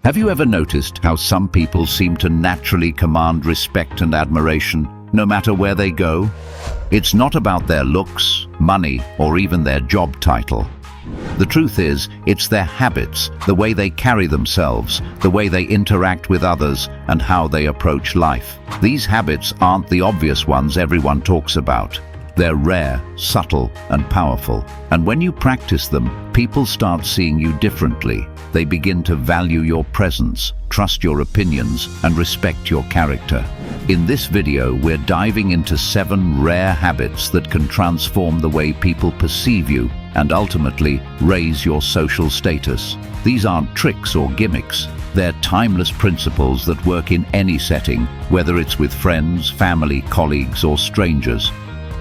Have you ever noticed how some people seem to naturally command respect and admiration, no matter where they go? It's not about their looks, money, or even their job title. The truth is, it's their habits, the way they carry themselves, the way they interact with others, and how they approach life. These habits aren't the obvious ones everyone talks about. They're rare, subtle, and powerful. And when you practice them, people start seeing you differently. They begin to value your presence, trust your opinions, and respect your character. In this video, we're diving into 7 rare habits that can transform the way people perceive you and ultimately raise your social status. These aren't tricks or gimmicks. They're timeless principles that work in any setting, whether it's with friends, family, colleagues, or strangers.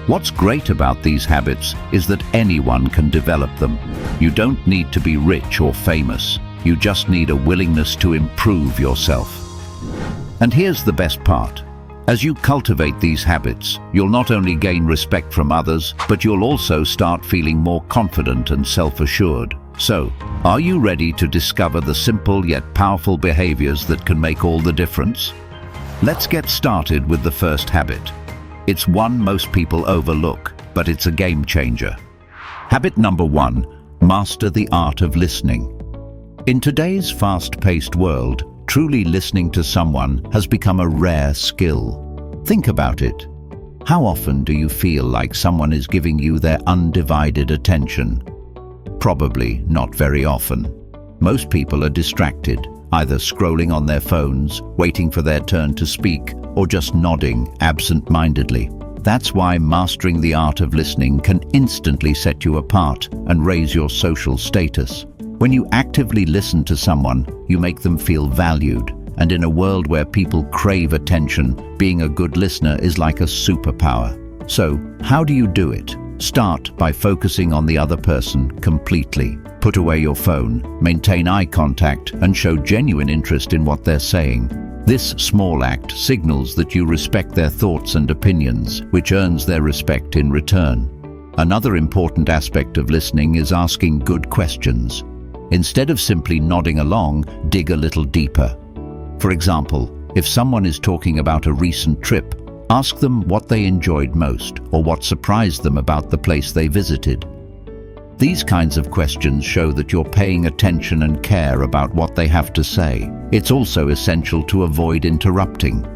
What's great about these habits is that anyone can develop them. You don't need to be rich or famous. You just need a willingness to improve yourself. And here's the best part. As you cultivate these habits, you'll not only gain respect from others, but you'll also start feeling more confident and self-assured. So, are you ready to discover the simple yet powerful behaviors that can make all the difference? Let's get started with the first habit. It's one most people overlook, but it's a game changer. Habit number 1, master the art of listening. In today's fast-paced world, truly listening to someone has become a rare skill. Think about it. How often do you feel like someone is giving you their undivided attention? Probably not very often. Most people are distracted, either scrolling on their phones, waiting for their turn to speak, or just nodding absent-mindedly. That's why mastering the art of listening can instantly set you apart and raise your social status. When you actively listen to someone, you make them feel valued. And in a world where people crave attention, being a good listener is like a superpower. So, how do you do it? Start by focusing on the other person completely. Put away your phone, maintain eye contact, and show genuine interest in what they're saying. This small act signals that you respect their thoughts and opinions, which earns their respect in return. Another important aspect of listening is asking good questions. Instead of simply nodding along, dig a little deeper. For example, if someone is talking about a recent trip, ask them what they enjoyed most or what surprised them about the place they visited. These kinds of questions show that you're paying attention and care about what they have to say. It's also essential to avoid interrupting.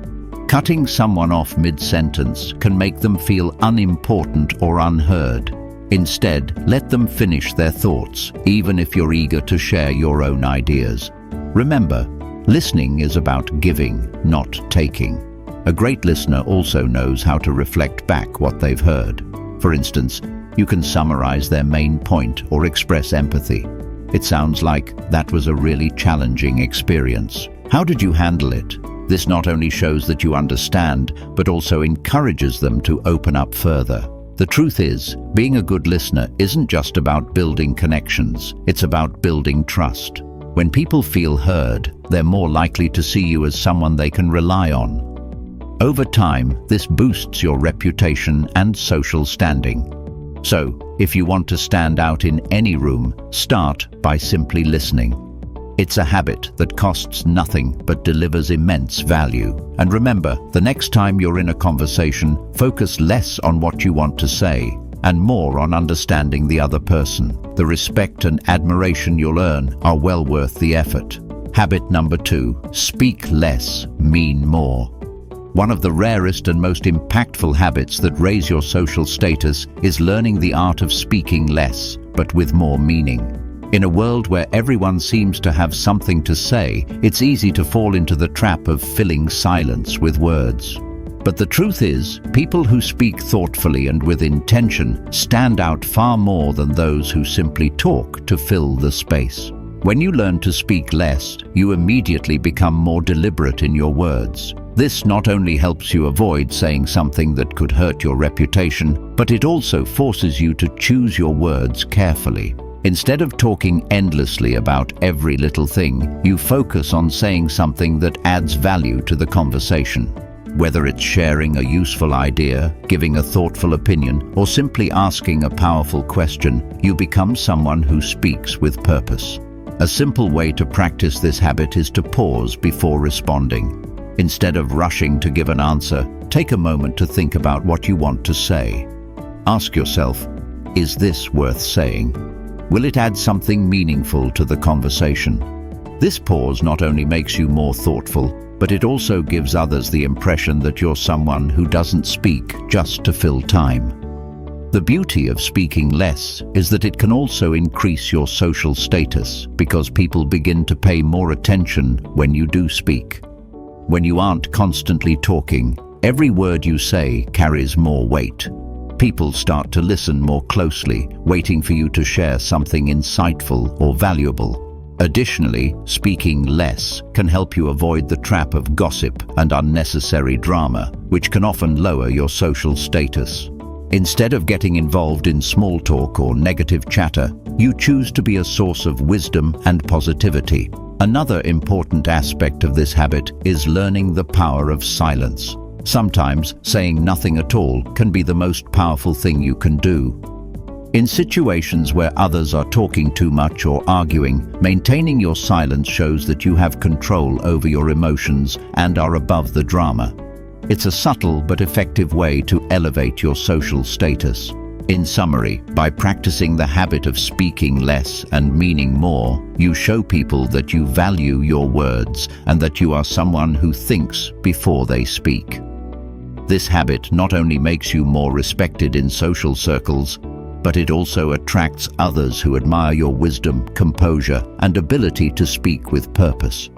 Cutting someone off mid-sentence can make them feel unimportant or unheard. Instead, let them finish their thoughts, even if you're eager to share your own ideas. Remember, listening is about giving, not taking. A great listener also knows how to reflect back what they've heard. For instance, you can summarize their main point or express empathy. It sounds like that was a really challenging experience. How did you handle it? This not only shows that you understand, but also encourages them to open up further. The truth is, being a good listener isn't just about building connections, it's about building trust. When people feel heard, they're more likely to see you as someone they can rely on. Over time, this boosts your reputation and social standing. So, if you want to stand out in any room, start by simply listening. It's a habit that costs nothing but delivers immense value. And remember, the next time you're in a conversation, focus less on what you want to say and more on understanding the other person. The respect and admiration you'll earn are well worth the effort. Habit number 2, speak less, mean more. One of the rarest and most impactful habits that raise your social status is learning the art of speaking less, but with more meaning. In a world where everyone seems to have something to say, it's easy to fall into the trap of filling silence with words. But the truth is, people who speak thoughtfully and with intention stand out far more than those who simply talk to fill the space. When you learn to speak less, you immediately become more deliberate in your words. This not only helps you avoid saying something that could hurt your reputation, but it also forces you to choose your words carefully. Instead of talking endlessly about every little thing, you focus on saying something that adds value to the conversation. Whether it's sharing a useful idea, giving a thoughtful opinion, or simply asking a powerful question, you become someone who speaks with purpose. A simple way to practice this habit is to pause before responding. Instead of rushing to give an answer, take a moment to think about what you want to say. Ask yourself, is this worth saying? Will it add something meaningful to the conversation? This pause not only makes you more thoughtful, but it also gives others the impression that you're someone who doesn't speak just to fill time. The beauty of speaking less is that it can also increase your social status because people begin to pay more attention when you do speak. When you aren't constantly talking, every word you say carries more weight. People start to listen more closely, waiting for you to share something insightful or valuable. Additionally, speaking less can help you avoid the trap of gossip and unnecessary drama, which can often lower your social status. Instead of getting involved in small talk or negative chatter, you choose to be a source of wisdom and positivity. Another important aspect of this habit is learning the power of silence. Sometimes saying nothing at all can be the most powerful thing you can do. In situations where others are talking too much or arguing, maintaining your silence shows that you have control over your emotions and are above the drama. It's a subtle but effective way to elevate your social status. In summary, by practicing the habit of speaking less and meaning more, you show people that you value your words and that you are someone who thinks before they speak. This habit not only makes you more respected in social circles, but it also attracts others who admire your wisdom, composure, and ability to speak with purpose.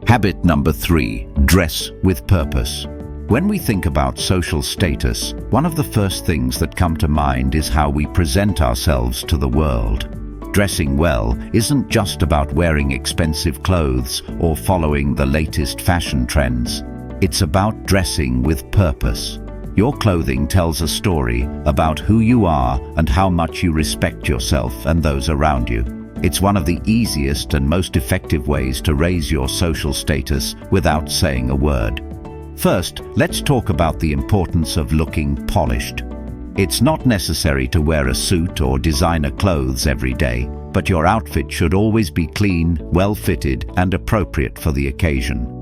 Habit number 3, dress with purpose. When we think about social status, one of the first things that come to mind is how we present ourselves to the world. Dressing well isn't just about wearing expensive clothes or following the latest fashion trends. It's about dressing with purpose. Your clothing tells a story about who you are and how much you respect yourself and those around you. It's one of the easiest and most effective ways to raise your social status without saying a word. First, let's talk about the importance of looking polished. It's not necessary to wear a suit or designer clothes every day, but your outfit should always be clean, well-fitted, and appropriate for the occasion.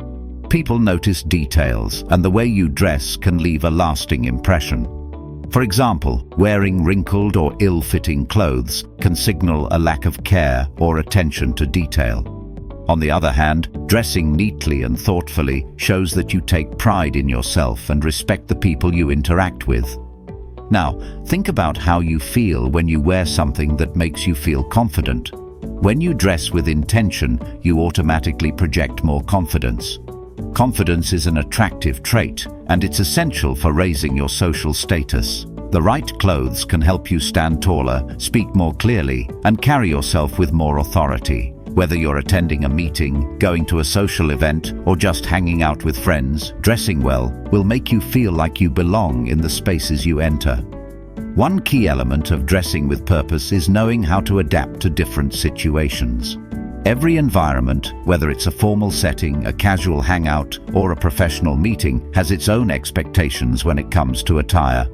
People notice details, and the way you dress can leave a lasting impression. For example, wearing wrinkled or ill-fitting clothes can signal a lack of care or attention to detail. On the other hand, dressing neatly and thoughtfully shows that you take pride in yourself and respect the people you interact with. Now, think about how you feel when you wear something that makes you feel confident. When you dress with intention, you automatically project more confidence. Confidence is an attractive trait, and it's essential for raising your social status. The right clothes can help you stand taller, speak more clearly, and carry yourself with more authority. Whether you're attending a meeting, going to a social event, or just hanging out with friends, dressing well will make you feel like you belong in the spaces you enter. One key element of dressing with purpose is knowing how to adapt to different situations. Every environment, whether it's a formal setting, a casual hangout, or a professional meeting, has its own expectations when it comes to attire.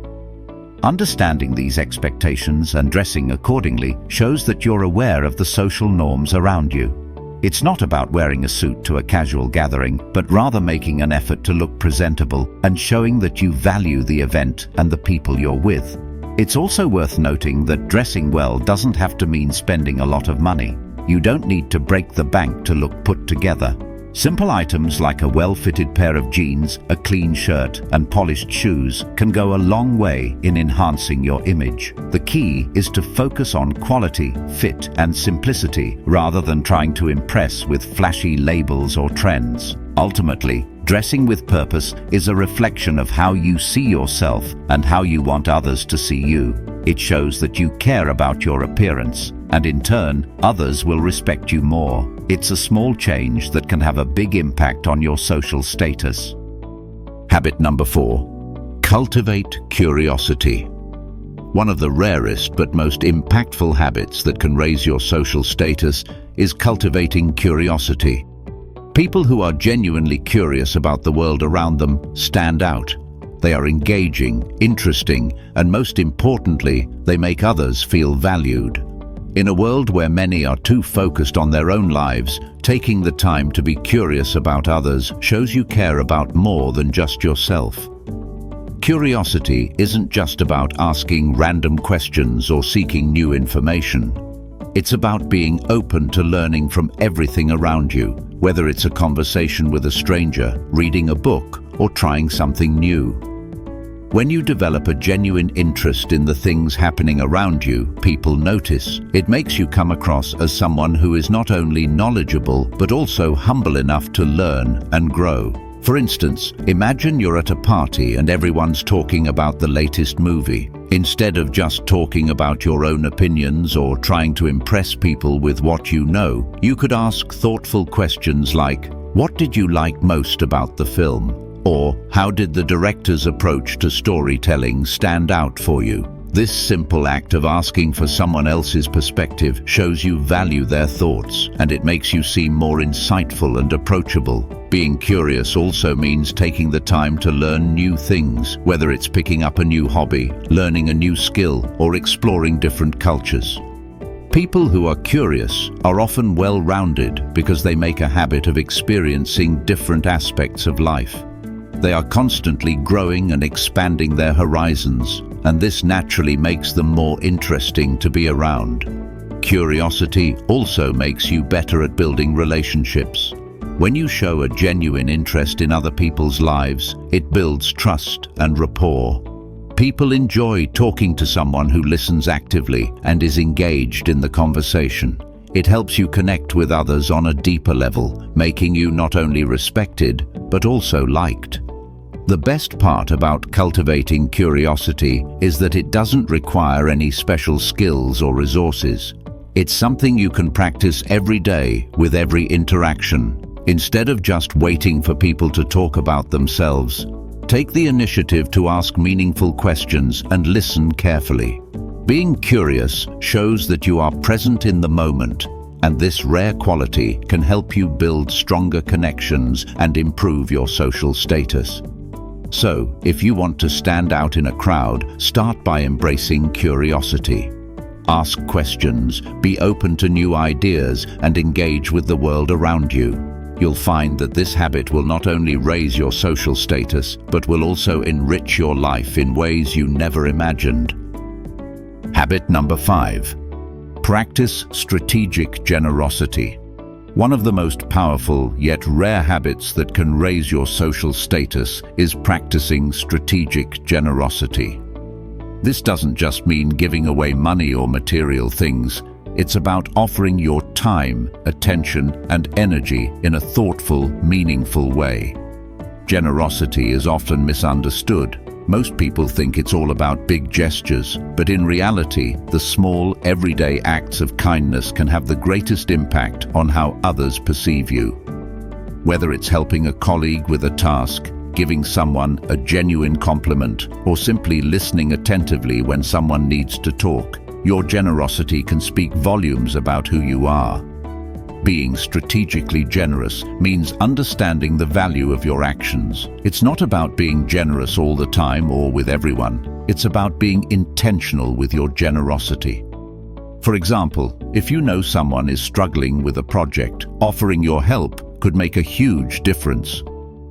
Understanding these expectations and dressing accordingly shows that you're aware of the social norms around you. It's not about wearing a suit to a casual gathering, but rather making an effort to look presentable and showing that you value the event and the people you're with. It's also worth noting that dressing well doesn't have to mean spending a lot of money. You don't need to break the bank to look put together. Simple items like a well-fitted pair of jeans, a clean shirt, and polished shoes can go a long way in enhancing your image. The key is to focus on quality, fit, and simplicity rather than trying to impress with flashy labels or trends. Ultimately, dressing with purpose is a reflection of how you see yourself and how you want others to see you. It shows that you care about your appearance, and in turn, others will respect you more. It's a small change that can have a big impact on your social status. Habit number 4. Cultivate curiosity. One of the rarest but most impactful habits that can raise your social status is cultivating curiosity. People who are genuinely curious about the world around them stand out. They are engaging, interesting, and most importantly, they make others feel valued. In a world where many are too focused on their own lives, taking the time to be curious about others shows you care about more than just yourself. Curiosity isn't just about asking random questions or seeking new information. It's about being open to learning from everything around you, whether it's a conversation with a stranger, reading a book, or trying something new. When you develop a genuine interest in the things happening around you, people notice. It makes you come across as someone who is not only knowledgeable, but also humble enough to learn and grow. For instance, imagine you're at a party and everyone's talking about the latest movie. Instead of just talking about your own opinions or trying to impress people with what you know, you could ask thoughtful questions like, "What did you like most about the film?" Or, "How did the director's approach to storytelling stand out for you?" This simple act of asking for someone else's perspective shows you value their thoughts, and it makes you seem more insightful and approachable. Being curious also means taking the time to learn new things, whether it's picking up a new hobby, learning a new skill, or exploring different cultures. People who are curious are often well-rounded because they make a habit of experiencing different aspects of life. They are constantly growing and expanding their horizons, and this naturally makes them more interesting to be around. Curiosity also makes you better at building relationships. When you show a genuine interest in other people's lives, it builds trust and rapport. People enjoy talking to someone who listens actively and is engaged in the conversation. It helps you connect with others on a deeper level, making you not only respected, but also liked. The best part about cultivating curiosity is that it doesn't require any special skills or resources. It's something you can practice every day with every interaction. Instead of just waiting for people to talk about themselves, take the initiative to ask meaningful questions and listen carefully. Being curious shows that you are present in the moment, and this rare quality can help you build stronger connections and improve your social status. So, if you want to stand out in a crowd, start by embracing curiosity. Ask questions, be open to new ideas, and engage with the world around you. You'll find that this habit will not only raise your social status, but will also enrich your life in ways you never imagined. Habit number 5. Practice strategic generosity. One of the most powerful yet rare habits that can raise your social status is practicing strategic generosity. This doesn't just mean giving away money or material things. It's about offering your time, attention, and energy in a thoughtful, meaningful way. Generosity is often misunderstood. Most people think it's all about big gestures, but in reality, the small, everyday acts of kindness can have the greatest impact on how others perceive you. Whether it's helping a colleague with a task, giving someone a genuine compliment, or simply listening attentively when someone needs to talk, your generosity can speak volumes about who you are. Being strategically generous means understanding the value of your actions. It's not about being generous all the time or with everyone. It's about being intentional with your generosity. For example, if you know someone is struggling with a project, offering your help could make a huge difference.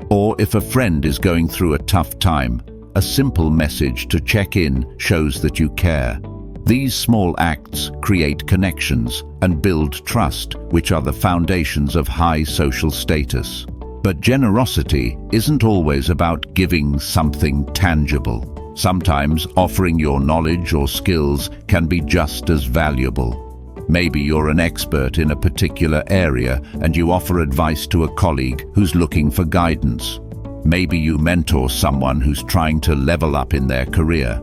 Or if a friend is going through a tough time, a simple message to check in shows that you care. These small acts create connections and build trust, which are the foundations of high social status. But generosity isn't always about giving something tangible. Sometimes offering your knowledge or skills can be just as valuable. Maybe you're an expert in a particular area and you offer advice to a colleague who's looking for guidance. Maybe you mentor someone who's trying to level up in their career.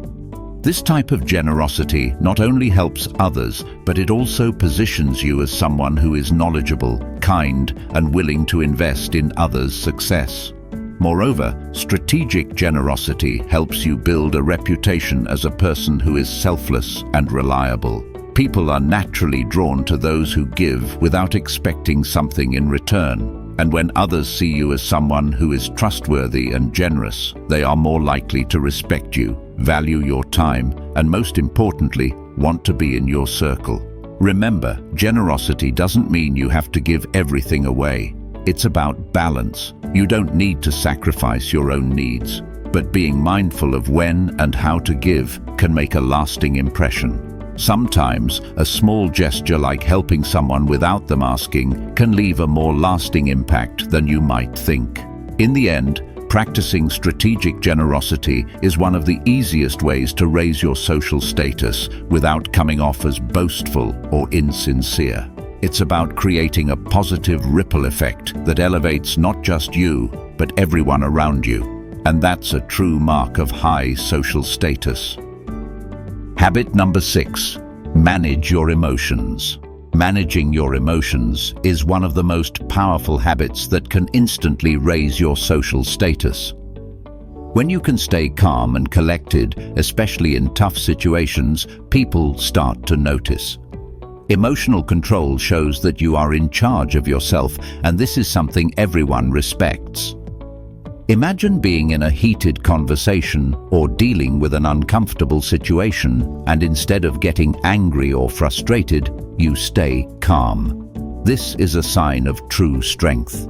This type of generosity not only helps others, but it also positions you as someone who is knowledgeable, kind, and willing to invest in others' success. Moreover, strategic generosity helps you build a reputation as a person who is selfless and reliable. People are naturally drawn to those who give without expecting something in return. And when others see you as someone who is trustworthy and generous, they are more likely to respect you, value your time, and most importantly, want to be in your circle. Remember, generosity doesn't mean you have to give everything away. It's about balance. You don't need to sacrifice your own needs, but being mindful of when and how to give can make a lasting impression. Sometimes, a small gesture like helping someone without them asking can leave a more lasting impact than you might think. In the end, practicing strategic generosity is one of the easiest ways to raise your social status without coming off as boastful or insincere. It's about creating a positive ripple effect that elevates not just you, but everyone around you. And that's a true mark of high social status. Habit number 6, manage your emotions. Managing your emotions is one of the most powerful habits that can instantly raise your social status. When you can stay calm and collected, especially in tough situations, people start to notice. Emotional control shows that you are in charge of yourself, and this is something everyone respects. Imagine being in a heated conversation or dealing with an uncomfortable situation, and instead of getting angry or frustrated, you stay calm. This is a sign of true strength.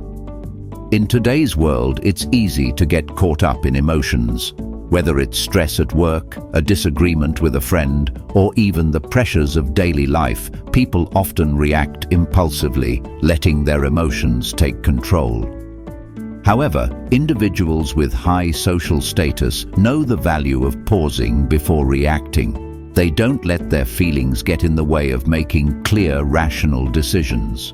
In today's world, it's easy to get caught up in emotions. Whether it's stress at work, a disagreement with a friend, or even the pressures of daily life, people often react impulsively, letting their emotions take control. However, individuals with high social status know the value of pausing before reacting. They don't let their feelings get in the way of making clear, rational decisions.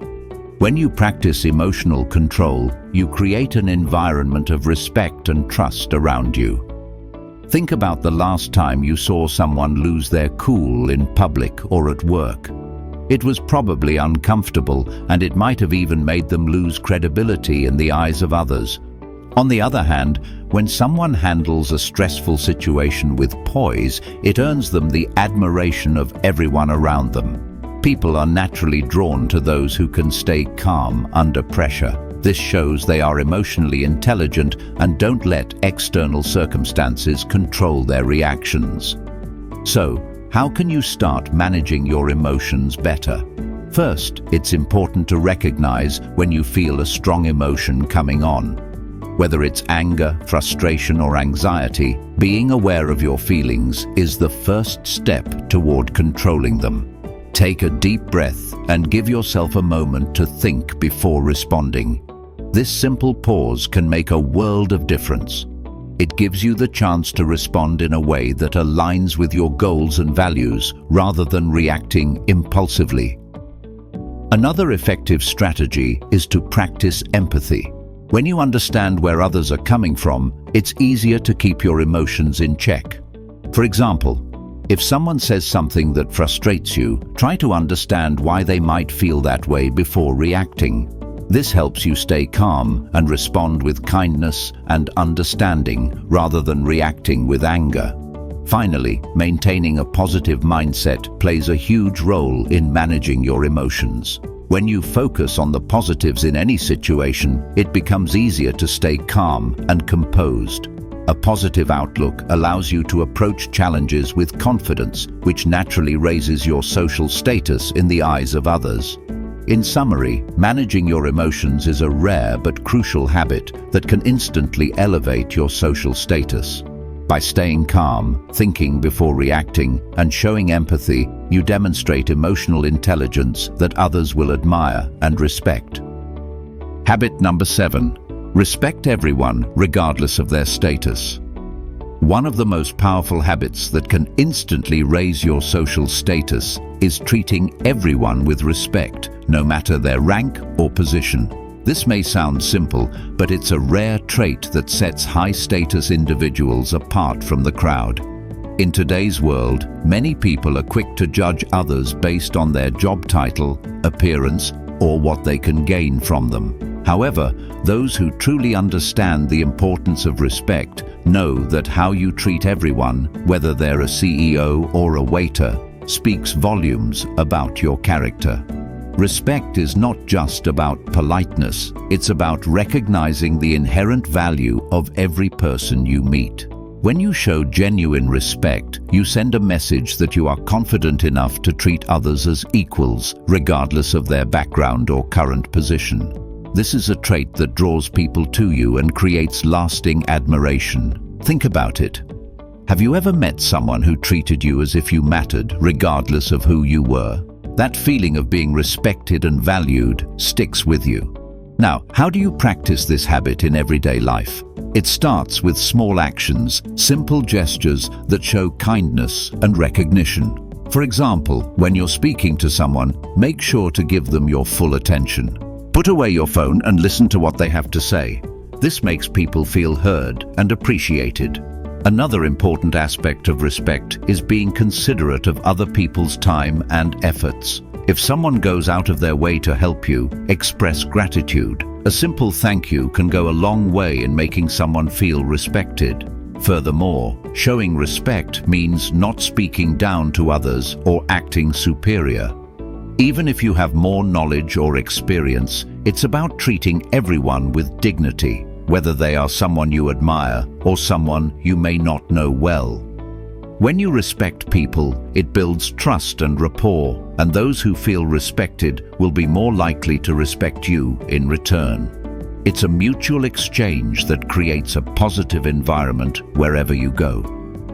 When you practice emotional control, you create an environment of respect and trust around you. Think about the last time you saw someone lose their cool in public or at work. It was probably uncomfortable, and it might have even made them lose credibility in the eyes of others. On the other hand, when someone handles a stressful situation with poise, it earns them the admiration of everyone around them. People are naturally drawn to those who can stay calm under pressure. This shows they are emotionally intelligent and don't let external circumstances control their reactions. So, how can you start managing your emotions better? First, it's important to recognize when you feel a strong emotion coming on. Whether it's anger, frustration, or anxiety, being aware of your feelings is the first step toward controlling them. Take a deep breath and give yourself a moment to think before responding. This simple pause can make a world of difference. It gives you the chance to respond in a way that aligns with your goals and values, rather than reacting impulsively. Another effective strategy is to practice empathy. When you understand where others are coming from, it's easier to keep your emotions in check. For example, if someone says something that frustrates you, try to understand why they might feel that way before reacting. This helps you stay calm and respond with kindness and understanding rather than reacting with anger. Finally, maintaining a positive mindset plays a huge role in managing your emotions. When you focus on the positives in any situation, it becomes easier to stay calm and composed. A positive outlook allows you to approach challenges with confidence, which naturally raises your social status in the eyes of others. In summary, managing your emotions is a rare but crucial habit that can instantly elevate your social status. By staying calm, thinking before reacting, and showing empathy, you demonstrate emotional intelligence that others will admire and respect. Habit number 7. Respect everyone regardless of their status. One of the most powerful habits that can instantly raise your social status is treating everyone with respect, no matter their rank or position. This may sound simple, but it's a rare trait that sets high-status individuals apart from the crowd. In today's world, many people are quick to judge others based on their job title, appearance, or what they can gain from them. However, those who truly understand the importance of respect know that how you treat everyone, whether they're a CEO or a waiter, speaks volumes about your character. Respect is not just about politeness, it's about recognizing the inherent value of every person you meet. When you show genuine respect, you send a message that you are confident enough to treat others as equals, regardless of their background or current position. This is a trait that draws people to you and creates lasting admiration. Think about it. Have you ever met someone who treated you as if you mattered, regardless of who you were? That feeling of being respected and valued sticks with you. Now, how do you practice this habit in everyday life? It starts with small actions, simple gestures that show kindness and recognition. For example, when you're speaking to someone, make sure to give them your full attention. Put away your phone and listen to what they have to say. This makes people feel heard and appreciated. Another important aspect of respect is being considerate of other people's time and efforts. If someone goes out of their way to help you, express gratitude. A simple thank you can go a long way in making someone feel respected. Furthermore, showing respect means not speaking down to others or acting superior. Even if you have more knowledge or experience, it's about treating everyone with dignity, whether they are someone you admire or someone you may not know well. When you respect people, it builds trust and rapport, and those who feel respected will be more likely to respect you in return. It's a mutual exchange that creates a positive environment wherever you go.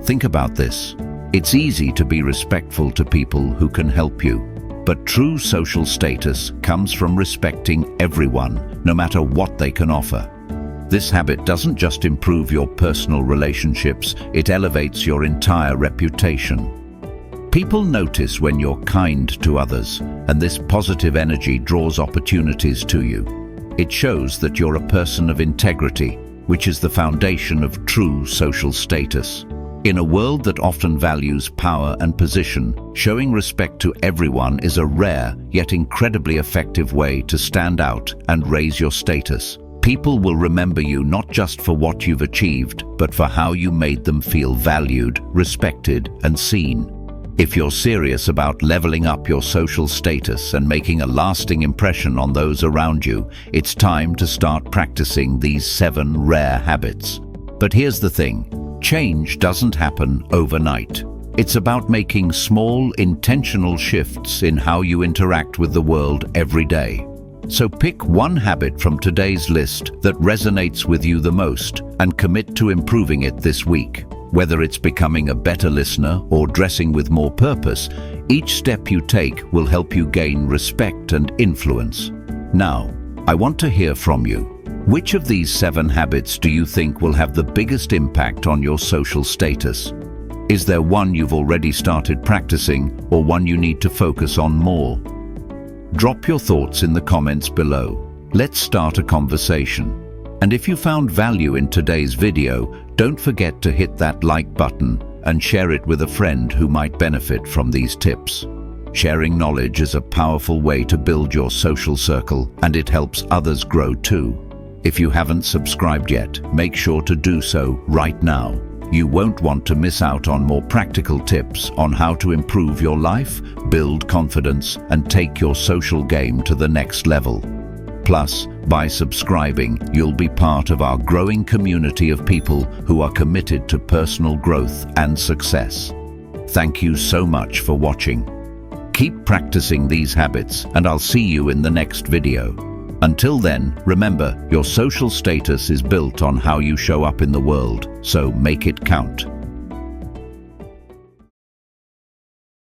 Think about this. It's easy to be respectful to people who can help you, but true social status comes from respecting everyone, no matter what they can offer. This habit doesn't just improve your personal relationships, it elevates your entire reputation. People notice when you're kind to others, and this positive energy draws opportunities to you. It shows that you're a person of integrity, which is the foundation of true social status. In a world that often values power and position, showing respect to everyone is a rare yet incredibly effective way to stand out and raise your status. People will remember you not just for what you've achieved, but for how you made them feel valued, respected, and seen. If you're serious about leveling up your social status and making a lasting impression on those around you, it's time to start practicing these 7 rare habits. But here's the thing, change doesn't happen overnight. It's about making small, intentional shifts in how you interact with the world every day. So pick one habit from today's list that resonates with you the most and commit to improving it this week. Whether it's becoming a better listener or dressing with more purpose, each step you take will help you gain respect and influence. Now, I want to hear from you. Which of these 7 habits do you think will have the biggest impact on your social status? Is there one you've already started practicing or one you need to focus on more? Drop your thoughts in the comments below. Let's start a conversation. And if you found value in today's video, don't forget to hit that like button and share it with a friend who might benefit from these tips. Sharing knowledge is a powerful way to build your social circle, and it helps others grow too. If you haven't subscribed yet, make sure to do so right now. You won't want to miss out on more practical tips on how to improve your life, build confidence, and take your social game to the next level. Plus, by subscribing, you'll be part of our growing community of people who are committed to personal growth and success. Thank you so much for watching. Keep practicing these habits, and I'll see you in the next video. Until then, remember, your social status is built on how you show up in the world, so make it count.